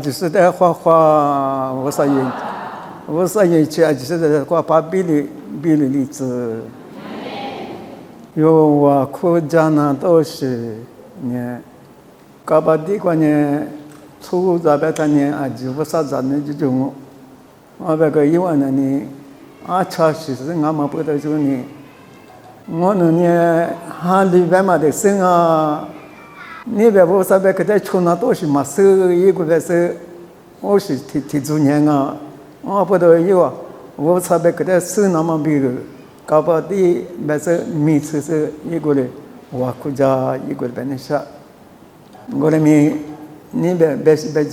就是在画我说也去就是在画把比例例子，有我国家呢都是呢，搞把地方呢，出这边的呢就不啥子呢这种，我那个1万呢，查实是俺们不得就呢，我呢哈里边嘛的生啊。你别不说别个在村那都是嘛是一个是，我是提出年啊，我不得有啊，我说别个在是那么比个，搞不的别是每次是一个的，我国家一个的那啥，我们你别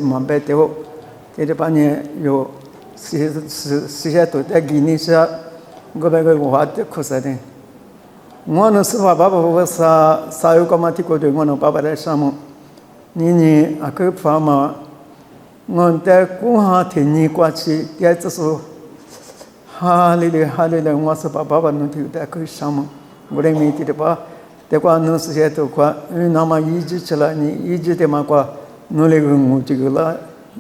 嘛别的哦，这把呢有实在都在给你说，我那个话的可是的。我那时候爸爸我啥有干嘛提过的，我那爸爸在上面，你个爸妈，我在过下天你过去，也就是哈里的，我是爸爸那提在个上面，我来没提的吧，แต่ว่า那时候都过，那么一直起来，你一直的嘛过，那那个我这个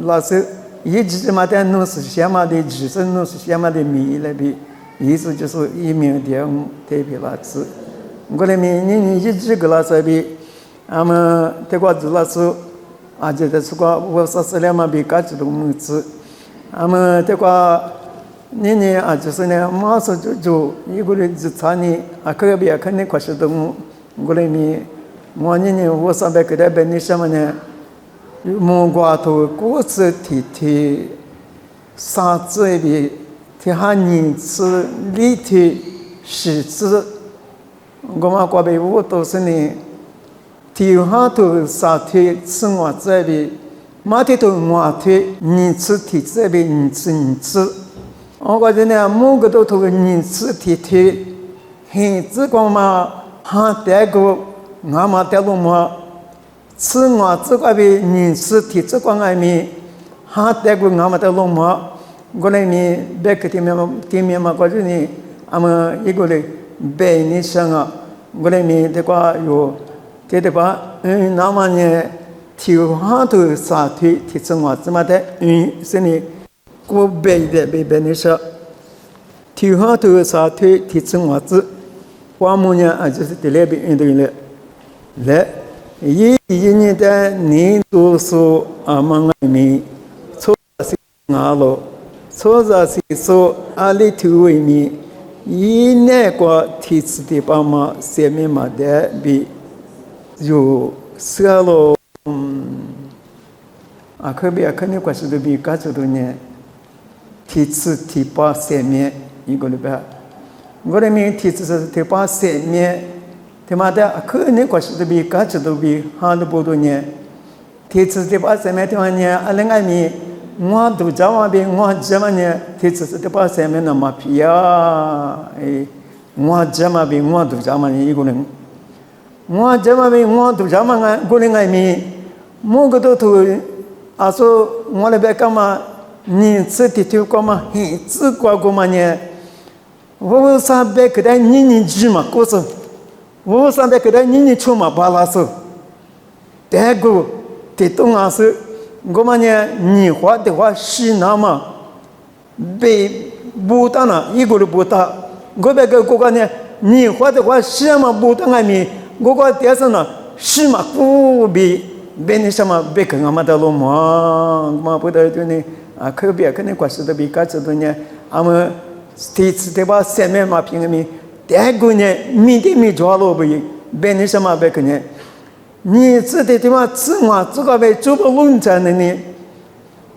老是一直的嘛在那时下嘛的，就是那时下嘛的米来比。意思就是一名的特别老师，我那边你一直个老师比，俺们这个子老师，这个是个我说了嘛比干这种么子，俺们这个你就是呢，马上就一个人就查你，个别肯定快是东，我那边我我上边给他办的什么呢？木瓜头果子提啥子比。ที่หานี่คือลิที่สิคือก็มาว่าไปว่าตัวสิ่งนี้ที่หาตัวสาธิตซึ่งว่าจะเป็นมาที่ตัวว่าที่นี่คือที่จะเป็นนี่คือ我觉得呢每个都头你是ที่很只光嘛หาแต่ก็งามาแต่ลงมาซึ่งว่าจะก็เป็นนี่คือที่จะ光ไงมีหาแต่ก็งามาแต่ลงมา我那边别个地面嘛，过去呢，俺们一个嘞白年生啊，我那边这个有，这把那么呢，头下头沙腿提成我怎么的？是呢，我白年生，头下头沙腿提成我子，我们呢就是在那边的来，一年的年度数俺们那边错是哪了？所以说，阿里头外面，以那个提出的爸妈下面嘛的比有少了，可别肯定关系都比干这多年提出提把下面一个礼拜，我那边提出是提把下面，他妈的肯定关系都比干这都比好了不多年，提出提把下面的话呢，阿另外面。我都讲话呗，我讲嘛呢，提出这把上面那么皮呀，我讲嘛呗，我都讲嘛呢一个人，我讲嘛呗，我都讲嘛个人爱面，每个都头，说我那边干嘛，你吃的头干嘛，吃过干嘛呢？我上边给他你去嘛，过是，我上边给他你出嘛，巴拉是，这个这东啊是。我们呢，你画的话是那么被不打呢，一个都不打。我那个呢，你画的话是嘛不打外面，我个电视呢是嘛不被那什么被跟俺们的了嘛不得就呢可别可能关系的比干这多呢，俺们提出的话下面嘛平面，第二个呢，没抓了被那什么被跟呢。你这的地方自我这个为做不论战的呢？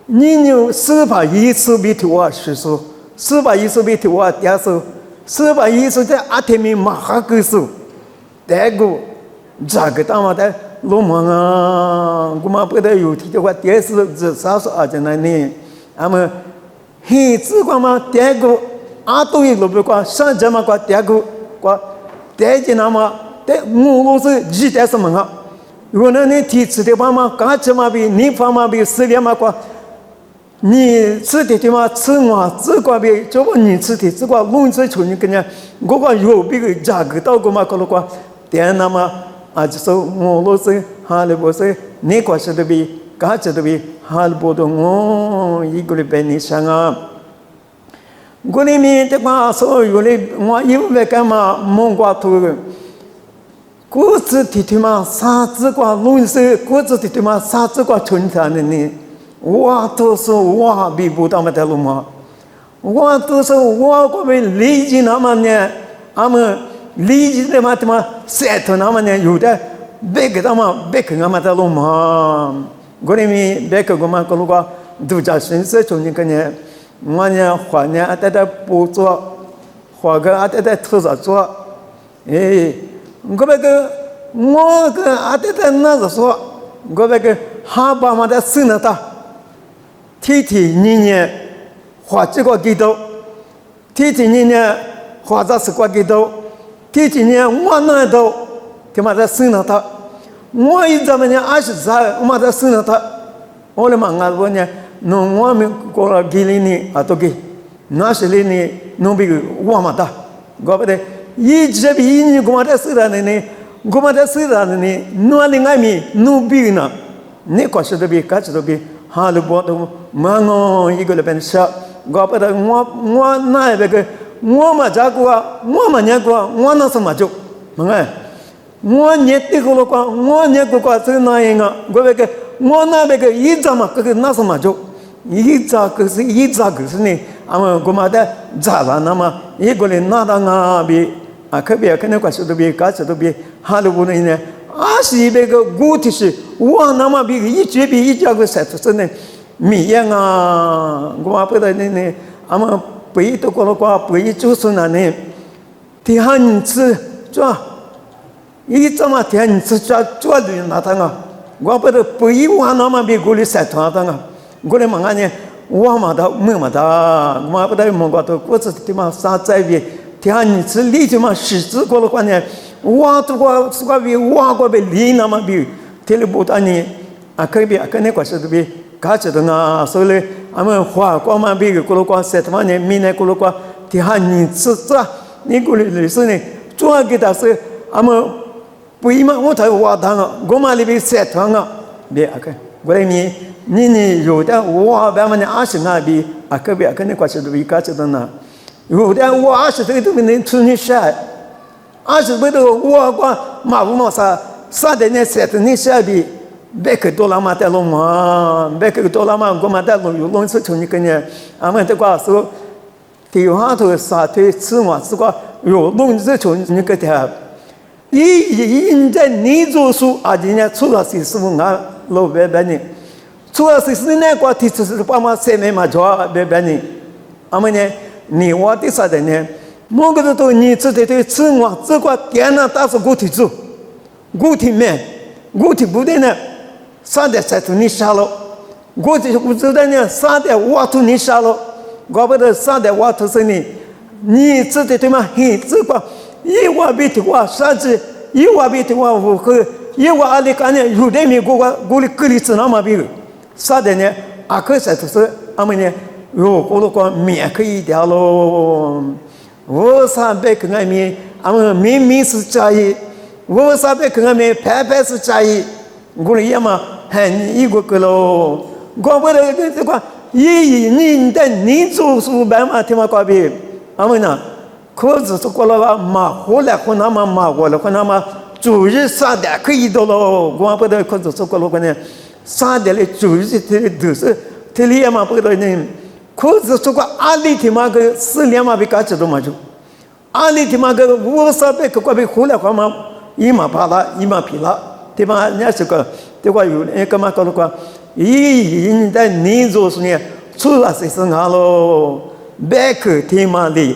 你有410比头啊，是说410比头啊，第二说410在阿天米马哈克数，这个这个他妈的罗蒙啊，我们不得有提的话，第二是这啥说啊？在那呢，俺们很直观嘛，第二个阿多一路不过上这么过，第二个过，第二件那么，我是几代什么啊？如果你提出的话嘛，干什么比你方嘛比4年嘛过，你吃的地方吃我这个比，这个你吃的这个弄这出你跟人，我个有比个价格到个嘛个了个，点那么就是我是哈利波是你个是的比 가서 비 할보도 뭐 이걸 베니상아 고리미 때가서 요리 뭐 이베까마 몽과토 고츠 티티마 사즈과 논스 고츠 티티마 사즈과 존재하느니 와토서 와 비보다마달로마 와토서 와고베 리지나마냐 아무 리지데마트마 세토나마냐 유다 베게다마 베킹아마달로마 고리미 베크고마 콜로가 두자신세 존니까냐 뭐냐 화냐 아따다 보조 화가 아따다 터져줘 그베그 뭐그 아따다 나서 그베그 하바마다 쓰나다 티티 니냐 화지고 기도 티티 니냐 화자스고 기도 티티 니냐 원나도 그마다 쓰나다 뭐 이자마냐 아시자 우마다 쓰나다 올레망아 뭐냐 노모미 고라 길리니 아토기 나실리니 노비그 와마다 고베데 이제비 이니 고마다 쓰라네 고마다 쓰라네 노알링아미 노비나 네코스도비 카츠도비 할보도 망어 이걸 벤샤 고베데 뭐 나베게 뭐마자고와 뭐마냐고와 뭐나서 마죠 망아 뭐 녜티고로과 뭐 녜고과 쓰나잉아 고베게 뭐나베게 이자마 그게 나서 마죠 이자 그스니 아마 고마다 자라나마 이걸에 나다가비 아카비야 그네 과서도비 가서도비 할보네 아시베가 고티시 와나마비 이제비 이자고 세트스네 미양아 고마ಪ다네 아마 베이토 콜로과 베이추스나네 티한츠 쫙 이자마 티한츠 쫙 쫙도 나타나 고마ಪ다 베이와나마비 골이 세트하다가 고래 망하네 와마다 뭐마다 고마보다 뭔가도 고스티마 사자비 대한지 리지마 시즈 고로관에 와도과 수가비 와고베 리나마비 텔보다니 아카비 아카네 과서도비 가져도나 소레 아마 화고마비 고로과 세트마네 미네 고로과 대한지자 니고리르스네 좋아기다서 아마 부이마 오타 와다가 고마리비 세트하가 네 아카 고래미 니니 요다 와 바마네 아시나비 아카비 아카네 과서도비 가져도나 요다 와 아시도비네 투니샤 아시도비도 와과 마부모사 사데네 세트니샤비 베크 돌라마텔로마 베크 돌라마 고마텔로 요론스 초니까냐 아마테 과서 디와도 사테 스마 스과 요론스 초니까냐 이 인제 니조수 아디냐 추라시 스문가 로베베니 추아스스네 과티스스 파마 세메마 좋아 베베니 아마네 니와티사데네 모거도 니츠데데 츠와 츠과 게나 따서 고티주 고티메 고티 부데네 사데 세트니샬로 고티 우즈데네 사데 와투니샬로 고베데 사데 와투스니 니츠데데마 히츠과 이와비티와 사지 이와비티와 그 이와 알리카네 유데미 고가 고리 크리스나마비 사데네 아크세트스 아메네 요 고로과 미아크이디알로 워사베 그가미 아메 미미스 차이 워사베 그가미 페페스 차이 고리야마 한 이고클로 고버르가 이니인데 니조수 바마티마과비 아메나 코즈스 콜라가 마홀라 코나마 마홀라 코나마 주지 사데 크이돌로 고아버드 코즈스 콜로가네 사델의 주지 드스 텔리야마 버더니 코즈스가 알리티마가 슬리야마 비까지도 마주 알리티마가 우사베 그과비 홀라과마 이마발라 이마필라 테마 냐스가 테과 유 에카마콜과 이 인데 니조스니 추라시스나로 베크 테마리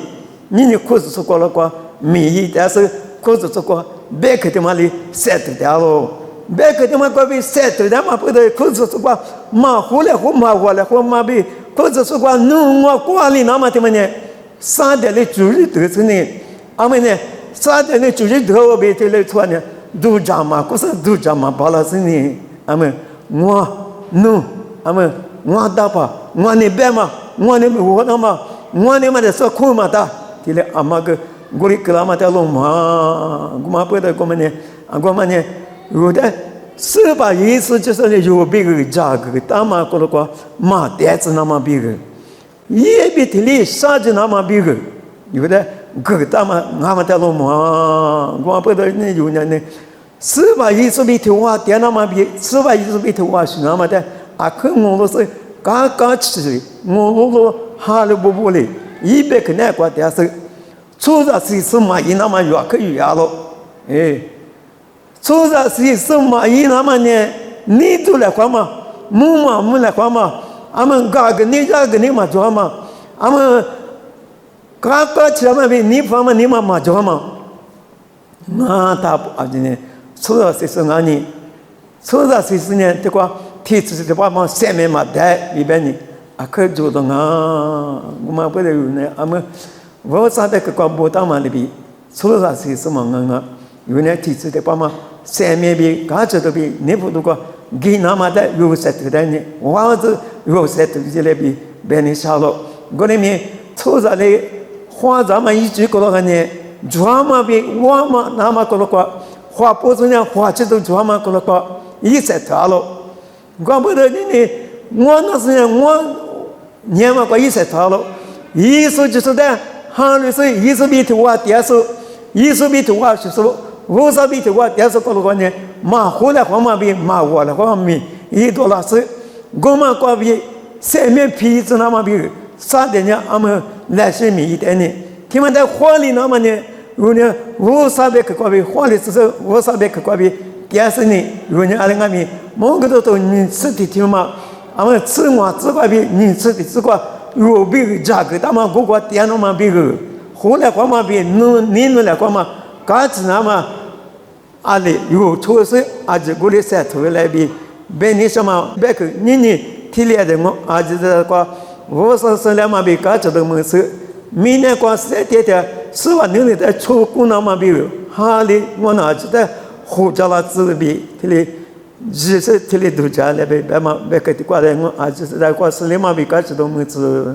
니니 코즈스콜과 미이다스 코즈스콜 베크 테마리 세트다로 베크 테마과비 세트다마 버더 코즈스콜 마홀레 호마홀레 호마비 코즈스콜 누와 콜리 나마테마네 사델의 주리 드스니 아메네 사델의 주리 더베 텔레 투아네 두자마 코스 두자마 발라스니 아메 뭐누 아메 뭐다파 뭐네 베마 뭐네 호나마 뭐네 마데서 코마다 텔레 아마그 고리 클라마텔로마 구마포데 코메네 아고마네 요데 是把意思就是有别个价格，大马过了个马袋子那么别个，也比这里啥子那么别个，有的个大马俺们在路嘛，我不得那有人呢，是把意思比头发点那么别，是把意思比头发是那么的，啊，可我都是刚刚吃，我都哈了不嘞，一百个那个点是，出了是嘛，一那么远可远了，哎。出了是嘛？伊那么呢？你做来干嘛？木来干嘛？俺们家个你家个你嘛做嘛？俺们家吃嘛比你方嘛你嘛做嘛？那他不啊？呢？出了是哪里？出了是呢？这个天气这把嘛下面嘛带里边呢，啊可做的啊，我们不得有呢。俺们我啥的个不当嘛里边，出了是什么啊？有呢天气这把嘛。下面比刚才都比你不如果给那么的有些的呢，我是有些的这里比别人少了。我里面出来的花咱们一直过了呢，抓嘛比我嘛那么过了个花不是呢花这都抓嘛过了个一些少了。我不得呢，我那是呢我年嘛过一些少了，意思就是的，哈律师意思比头发点数，意思比头发是说。我啥比头我第二个路呢？马后来我嘛比马我来我咪一多拉是，我嘛过比下面皮子那么比啥的呢？俺们来些米一点呢，他们在花里那么呢，有呢我啥别个过比花里是我啥别个过比第二呢，有呢俺们某个都你吃的听嘛，俺们吃我吃过比你吃的吃过有比价格，他们各个店那么比个，后来我嘛比你来我嘛，嘎子那么。阿里有措施，阿只鼓励社团来比，别你什么别个你提来的我，阿只这个我说是两嘛比搞这个么事，明年过3天的，4万6的出国那么比，哈里我那只的胡家了自比，提里只是提里度假来比，别嘛别个的过来我，阿只在过4年嘛比搞这个么事。